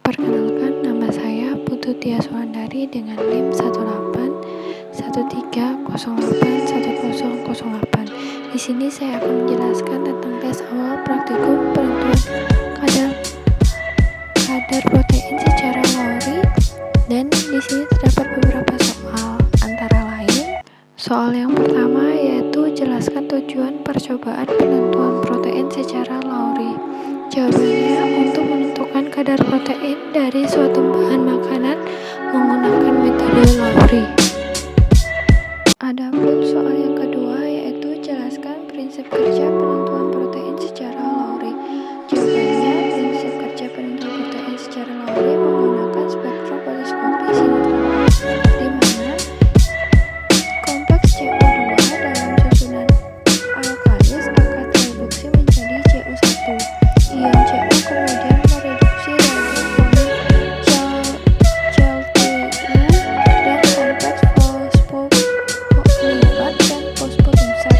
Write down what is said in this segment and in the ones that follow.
Perkenalkan, nama saya Putu Tiaswandari dengan NIM 18108081008. Di sini saya akan menjelaskan tentang tes awal praktikum penentuan kadar protein secara kalori, dan di sini terdapat beberapa soal, antara lain soal yang pertama yaitu jelaskan tujuan percobaan penentuan protein secara kalori. Jawabannya, untuk menentukan kadar protein dari suatu bahan makanan menggunakan metode Lowry. Adapun soal yang kedua yaitu jelaskan prinsip kerja penentuan protein secara Lowry. Jawabannya, prinsip kerja penentuan protein secara Lowry menggunakan spektropoliskopi sinetron, di mana kompleks CO2 dalam susunan alkalis akan tereduksi menjadi CO1. Ion CO kemudian mereduksi reagen ClTu dan kompleks fosfolipat dan fosfotumsat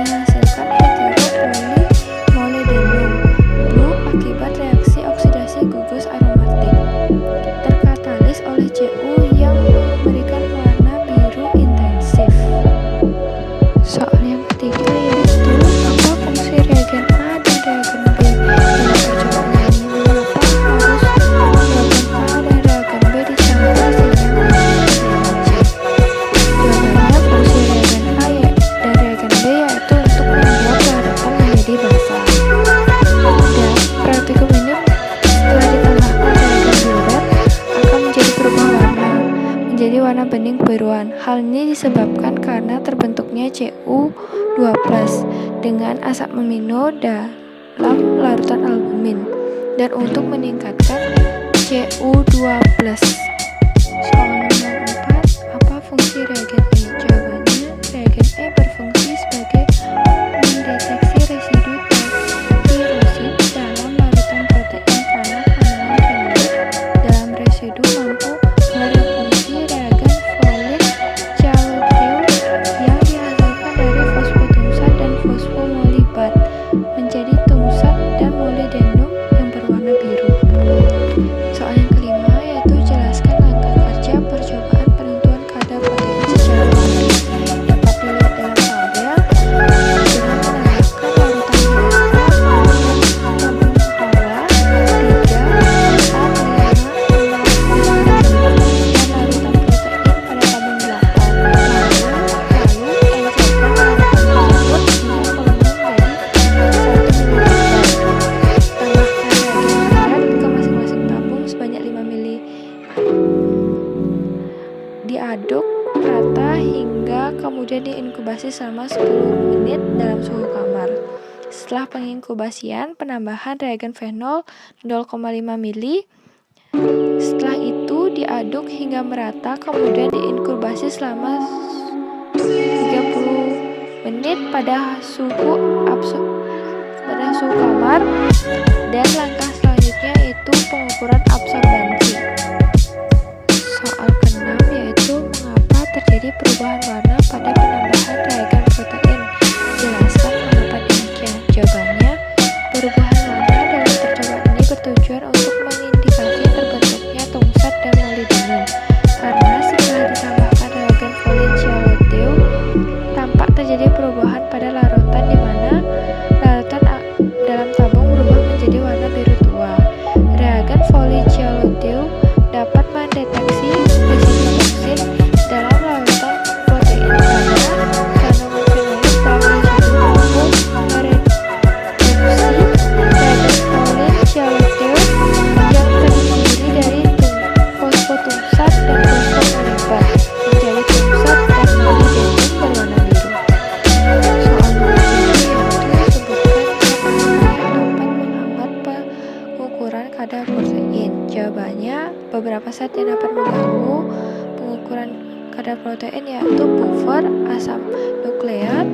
menghasilkan heteropolimolybdenum blue akibat reaksi oksidasi gugus aromatik terkatalis oleh Cu yang memberikan warna biru intensif. Soal yang ketiga yaitu apa fungsi reagen A dan reagen B dalam percobaan ini? Mengapa harus reagen A dan reagen B dicampur sehingga menghasilkan reagen C? Jawabannya, fungsi reagen A dan reagen B yaitu untuk membuat larutan menjadi basah. Dan praktikum ini setelah ditambahkan reagen bioret akan menjadi berubah warna menjadi warna bening kebiruan. Hal ini disebabkan karena terbentuknya Cu2+ dengan asam amino dalam larutan albumin dan untuk meningkatkan Cu2+. Soal nomor 4, apa fungsi reagen E? Jawabannya, reagen E berfungsi sebagai mendeteksi residu tirosin dalam larutan protein karena kandungan fenolit dalam residu mampu mereduksi reagen folit ClTu yang dihasilkan dari fosfotumsat dan fosfomolibat menjadi tumsat dan molybdenum yang berwarna biru. Soal yang kelima yaitu jelaskan langkah kerja percobaan penentuan kadar protein secara kalori. Dapat dilihat dalam tabel dengan menambahkan larutan biasa pada tabung awal 3, 4, 5, 6, 7, dan larutan protein pada tabung 8. Lalu encerkan larutan tersebut hingga volume menjadi 1 ml. Tambahkan reagen bioret ke masing-masing tabung sebanyak 5 ml. Diaduk rata hingga kemudian diinkubasi selama 10 menit dalam suhu kamar. Setelah penginkubasian, penambahan reagen fenol 0,5 ml. Setelah itu diaduk hingga merata kemudian diinkubasi selama 30 menit pada suhu kamar. Dan langkah selanjutnya itu pengukuran absorbansi. Soal ke-6 yaitu mengapa terjadi perubahan warna pada penambahan reagen protein. Jelaskan mengapa demikian. Jawabannya, perubahan warna dalam percobaan ini bertujuan untuk mengindikasi terbentuknya tumsat dan molybdenum. Karena setelah ditambahkan reagen folit ClTu, tampak terjadi perubahan pada larutan di mana larutan dalam tabung berubah menjadi warna biru tua. Reagen folit ClTu dapat mendeteksi residu toksin dalam larutan protein karena kandungan fenolit dalam residu mampu mereduksi reagen folit ClTu yang terdiri dari fosfotumsat dan fosfomolibat menjadi tumsat dan molybdenum berwarna biru. Soal nomor 7 yaitu sebutkan zat yang dapat menghambat pengukuran kadar protein. Jawabannya, beberapa zat yang dapat mengganggu pengukuran kadar protein yaitu buffer, asam nukleat,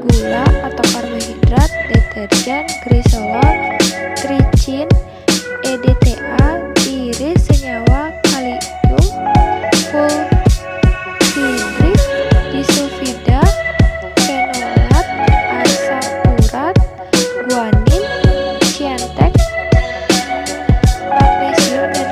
gula atau karbohidrat, deterjen, gliserol, tricin, EDTA, tiris, senyawa kalium, fulvidik, disulfida, fenolat, asam urat, guanin, cyantek, magnesium, dan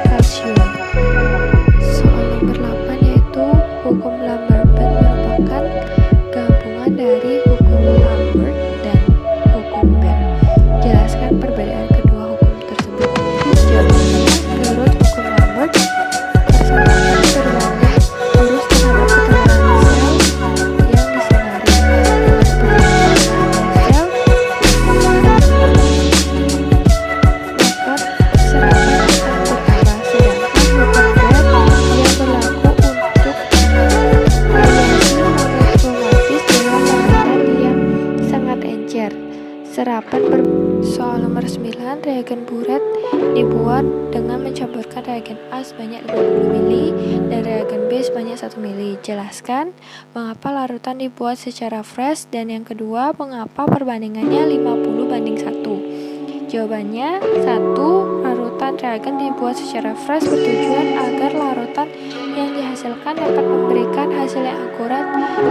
mencampurkan reagen A sebanyak 50 mili dan reagen B sebanyak 1 mili. Jelaskan mengapa larutan dibuat secara fresh, dan yang kedua, mengapa perbandingannya 50:1. Jawabannya, 1. Larutan reagen dibuat secara fresh bertujuan agar larutan yang dihasilkan dapat memberikan hasil yang akurat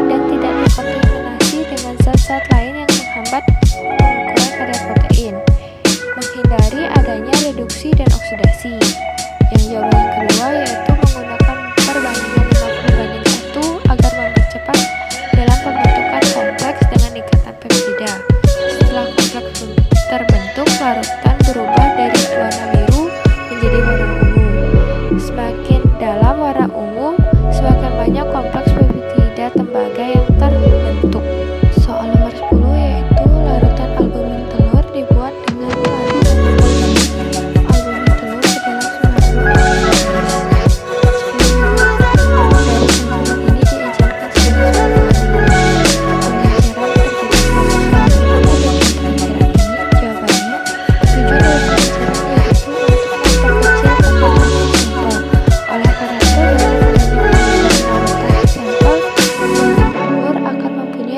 dan tidak terkontaminasi dengan zat-zat lain yang menghambat pengukuran kadar protein, menghindari adanya reduksi dan oksidasi. Yang jawaban yang kedua yaitu menggunakan perbandingan 50:1 agar mempercepat dalam pembentukan kompleks dengan ikatan peptida. Setelah kompleks terbentuk, larutan berubah dari warna biru menjadi warna ungu. Semakin dalam warna ungu, semakin banyak kompleks peptida tembaga yang terbentuk. Soal nomor 10 yaitu larutan albumin telur dibuat dengan larutan albumin telur sedalam 90 ml. 10 ml dari campuran ini diajarkan sebagai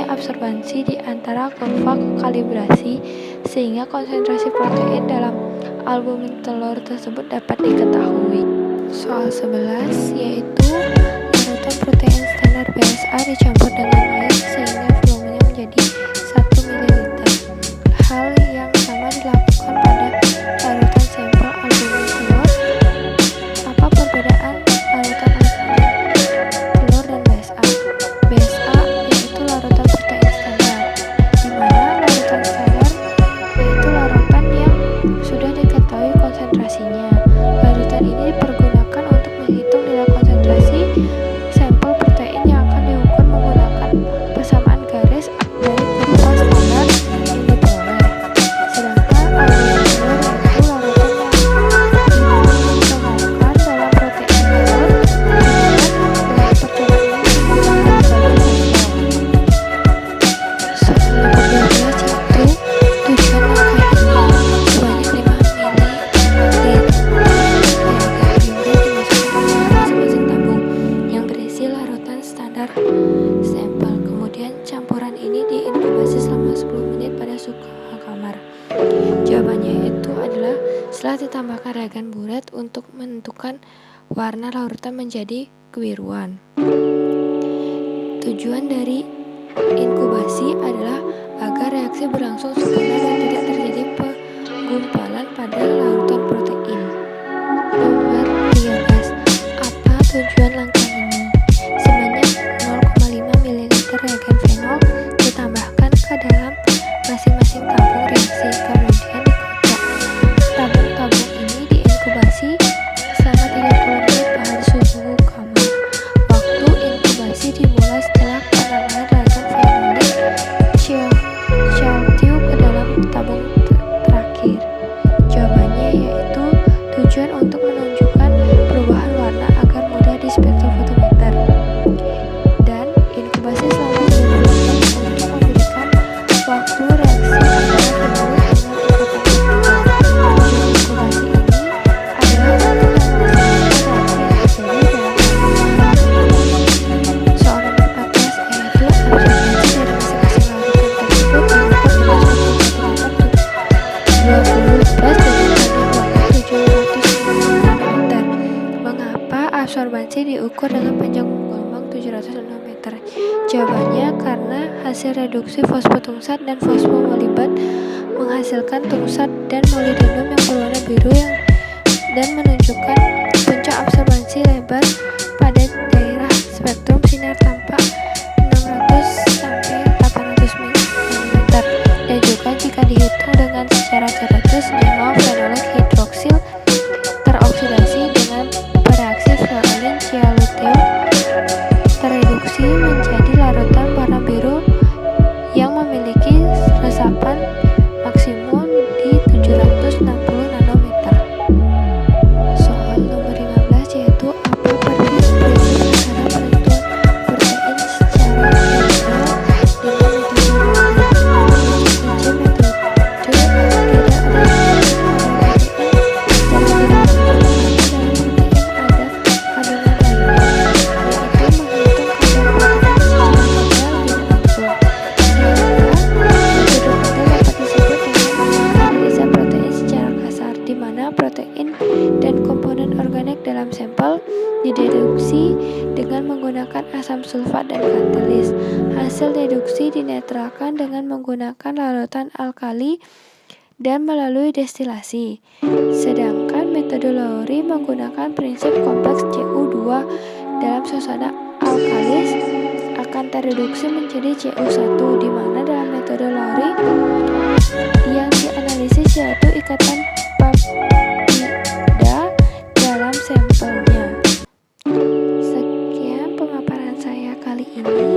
absorbansi di antara kurva kalibrasi sehingga konsentrasi protein dalam albumin telur tersebut dapat diketahui. Soal 11 yaitu larutan protein standar BSA dicampur dengan air sehingga volumenya menjadi 1 ml. Hal yang sama dilakukan pada larutan sampel albumin telur. Apa perbedaan larutan albumin telur dan BSA? BSA yaitu larutan protein standar, di mana larutan standar yaitu larutan yang sudah diketahui konsentrasinya. Larutan ini dipergunakan untuk menghitung nilai konsentrasi sampel protein yang akan diukur menggunakan persamaan garis dari kurva standar yang diperoleh. Sedangkan albumin telur yaitu larutan yang ditemukan dalam protein telur, dengan percobaan ini menggunakan berbagai sampel. Soal nomor 12 yaitu tujuan langkah ini sebanyak 5 ml masing-masing tabung yang berisi larutan standar sampel. Kemudian campuran ini diinkubasi selama 10 menit pada suhu kamar. Jawabannya itu adalah setelah ditambahkan reagen buret untuk menentukan warna larutan menjadi kebiruan. Tujuan dari inkubasi adalah agar reaksi berlangsung sempurna dan tidak terjadi penggumpalan pada larutan protein. Nomor 13. Apa tujuan langkah ini? Sebanyak 0,5 ml reagen fenol ditambahkan ke dalam masing-masing tabung reaksi, kemudian dikocok. Tabung-tabung ini diinkubasi selama 30 menit pada suhu kamar. Waktu inkubasi dimulai setelah penambahan reagen fenolik Child ke dalam tabung terakhir. Jawabannya yaitu tujuan untuk menunjukkan perubahan warna agar mudah di spektrofotometer, dan inkubasi selama 30 menit untuk memberikan waktu reaksi antara fenolik dengan ikatan peptida. Tujuan inkubasi ini adalah untuk memaksimalkan reaksi yang terjadi dalam tabung. Soal nomor 14 yaitu absorbansi dari masing-masing larutan tersebut diukur dengan spektrofotometer 20 plus dengan panjang gelombang 750 nanometer. Mengapa absorbansi diukur dengan panjang gelombang 700 nanometer? Jawabannya karena hasil reduksi fosfotungsat dan fosfomolibat menghasilkan tungsat dan molibdenum yang berwarna biru dan menunjukkan puncak absorbansi lebar pada daerah spektrum sinar tampak 600 sampai 800 nanometer. Dan juga jika dihitung dengan secara teratur, senyawa fenolik hidroksil teroksidasi dengan bereaksi fluoralin cialuteum tereduksi menjadi larutan warna biru yang memiliki resapan maksimum di 760 nanometer. Soal nomor 15 yaitu apa perbedaan prinsip antara penentuan sampel dideduksi dengan menggunakan asam sulfat dan katalis. Hasil deduksi dinetralkan dengan menggunakan larutan alkali dan melalui destilasi. Sedangkan metode Lowry menggunakan prinsip kompleks Cu2 dalam suasana alkalis akan tereduksi menjadi Cu1, di mana dalam metode Lowry yang dianalisis yaitu ikatan peptida dalam sampelnya. Sekian pemaparan saya kali ini.